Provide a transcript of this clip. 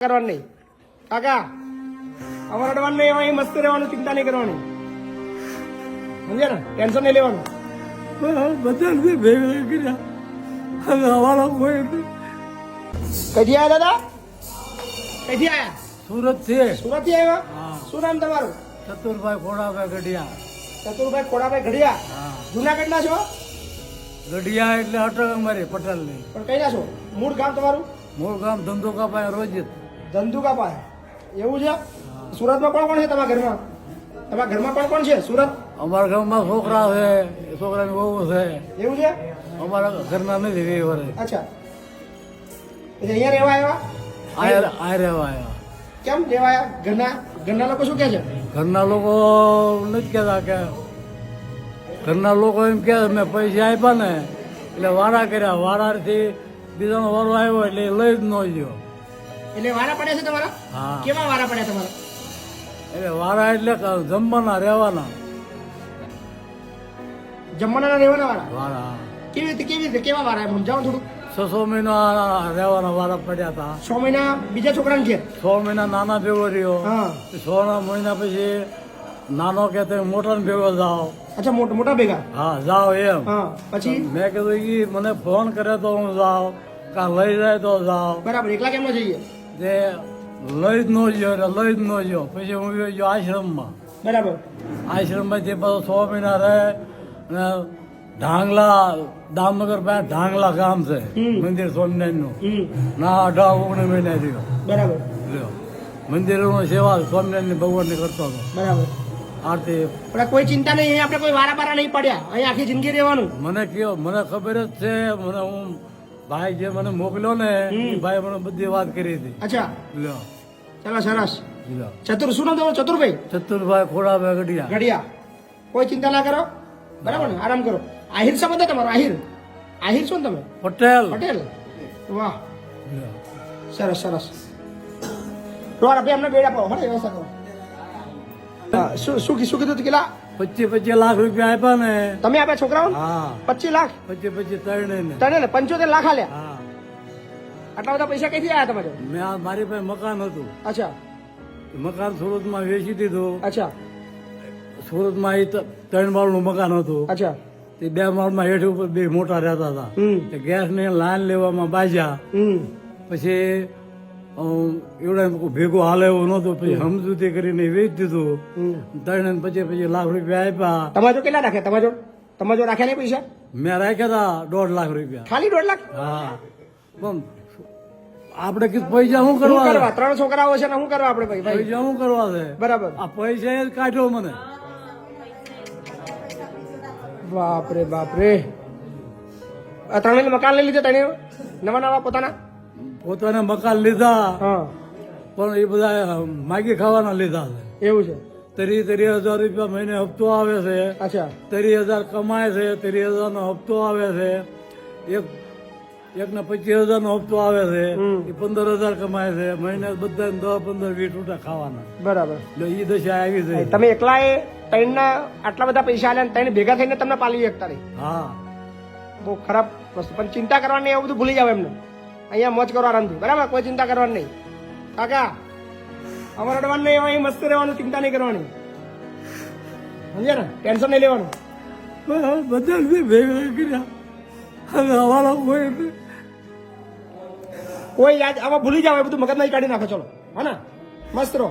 કરવાનું નહીં કાકા, અમારે અડવાનું નહીં, અહીં મસ્ત રહેવાનું, ચિંતા નહીં કરવાની, સમજ્યા ને? ટેન્શન નહીં લેવાનું. બધા ભેગા કર્યા, હવે અમારા કોઈ કઈથી આવ્યા દાદા? કઈથી આવ્યા? સુરત છે. સુરત થી આવ્યા? શું નામ તમારું? ચતુરભાઈ ખોડાભાઈ ગઢિયા. ચતુરભાઈ ખોડાભાઈ ગઢિયા. જુનાગઢ ના છો? ગઢિયા એટલે અટક અમારી પટેલ ની. પણ કઈ ના છો? મૂળ ગામ તમારું? મૂળ ગામ ધંધુકાભાઈ રોજિત. ધંધુકા પાસે. એવું છે? સુરતમાં કોણ કોણ છે તમારા ઘરમાં? તમારા ઘરમાં કોણ કોણ છે સુરત? અમારા ગામમાં છોકરા છે, છોકરાની વહુ છે. એવું છે? અમારા ઘરના નથી વે વરે. અચ્છા, એટલે અહીંયા રહેવા આવ્યા? આ રહેવા આવ્યા. કેમ રહેવા આવ્યા? ઘરના લોકો શું કહે છે? ઘરના લોકો નથી કહેતા કે, ઘરના લોકો એમ કે મેં પૈસા આપ્યા ને એટલે વારા કર્યા, વારાથી બીજાનો વારો આવ્યો એટલે લઈ જ ન ગયો. એટલે વારા પડ્યા છે તમારા? હા. કેવા વારા પડ્યા તમારા? એટલે વારા એટલે જમવાના રહેવાના જમવાના રહેવાના વારા? વારા કેવી રીતે કેવા વારા એમ સમજાવો થોડું. 6 મહિના રહેવાના વારા પડ્યા હતા. 6 મહિના બીજા છોકરાને છે? 6 મહિના નાના ભેગો રહ્યો. હા. 6 મહિના પછી નાનો કે તમે મોટા ને ભેગો જાઓ. અચ્છા, મોટા ભેગા? હા, જાઓ એમ. હા, પછી? મેં કીધું ઈ મને ફોન કરે તો હું જાઉં, કાં લઈ જાય તો જાઉં. બરાબર, એકલા કેમ ન જઈએ? તે લઈ જ ન ગયો એટલે લઈ જ ન ગયો. પછી હું ગયો આશ્રમમાં. બરાબર. આશ્રમમાંથી પાછો 6 મહિના રહે અને ઢાંગલા, દામનગર પાસે ઢાંગલા ગામ છે મંદિર સ્વામિનારાયણનું. ના 18-19 મહિના રહ્યો. બરાબર. લ્યો, મંદિરોની સેવા સ્વામિનારાયણ ભગવાનની કરતો હતો. બરાબર. આરતી. પણ કોઈ ચિંતા નહીં, અહીંયા આપણે કોઈ વારા બારા નહીં પડ્યા, અહીંયા આખી જિંદગી રહેવાનું. મને કયો, મને ખબર જ છે. મને હું ભાઈ જે મને મોકલ્યો ને એ ભાઈ મને બધી વાત કરી હતી. અચ્છા, લ્યો, ચાલો, સરસ. લ્યો. શું નામ તમારું? ચતુરભાઈ ચતુરભાઈ ખોડાભાઈ ગઢિયા. ગઢિયા. કોઈ ચિંતા ના કરો, બરાબર ને? આરામ કરો. આહિર સંબંધ તમારો? આહિર છો ને તમે? પટેલ. પટેલ. વાહ, લ્યો. સરસ સરસ. તમારા ભાઈ અમને બેડા પાવો, મને વ્યવસ્થા કરો. હા, શું કીધું હતું? કેટલા? 25 લાખ રૂપિયા આપ્યા ને. તમે આપ્યા છોકરાઓ? હા. 25 લાખ? 25 ત્રણે ને. તને 75 લાખ આલ્યા? હા. આટલા બધા પૈસા ક્યાંથી આવ્યા તમારે? મારી પાસે મકાન હતું. અચ્છા. મકાન સુરતમાં વેચી દીધું. અચ્છા. સુરતમાં એ 3 માળનું મકાન હતું. અચ્છા. તે 2 માળમાં હેઠ ઉપર 2 મોટા રહેતા હતા. તે ગેસ ને લાઈન લેવામાં બાજ્યા. પછી એવડા ભેગો હાલે એવો નતો. પછી સમજૂતી કરીને વેચી દીધું. 3 પછી લાખ રૂપિયા આપ્યા. તમારે જો કેટલા રાખ્યા? તમારે જો રાખ્યા નહીં પૈસા? મેં રાખ્યા હતા 1.5 લાખ રૂપિયા. ખાલી 1.5 લાખ? હા. પણ આપણે કીધું પૈસા શું કરવા? 3 છોકરાઓ છે ને શું કરવા આપણે? ભાઈ પૈસા શું કરવા છે? બરાબર. આ પૈસા જ કાઢ્યો મને. બાપરે બાપરે. આ ત્રણેય મકાન લઈ લીધા? તને નવા પોતાના મકાન લીધા. હા. પણ એ બધા માગી ખાવાના લીધા છે. એવું છે? 30,000 રૂપિયા મહિને હપ્તો આવે છે. અચ્છા. 30,000 કમાય છે. 30,000 નો હપ્તો આવે છે. એકને 25,000 નો હપ્તો આવે છે. એ 15,000 કમાય છે. મહિને બધા 10, 15, 20 રૂપિયા ખાવાના. બરાબર. એટલે એ દશા આવી છે. તમે એકલા એ ત્રણના આટલા બધા પૈસા આલ્યા, ત્રણ ભેગા થઈને તમને પાલી શકતા નહીં. હા, બહુ ખરાબ વસ્તુ. પણ ચિંતા કરવાની, એવું બધું ભૂલી જાવ એમને. અહીંયા મોજ કરો આરામથી, બરાબર? કોઈ ચિંતા કરવાની નહીં કાકા. અમારે અડવાનું નહીં, અહીં મસ્ત રહેવાનું, ચિંતા નહીં કરવાની, સમજ્યા ને? ટેન્શન નહીં લેવાનું. બધા ભેગા કર્યા, હવે અમારા કોઈ યાદ આમાં ભૂલી જાવ, એ બધું મગજમાં કાઢી નાખો. ચલો, હા ને? મસ્ત રહો.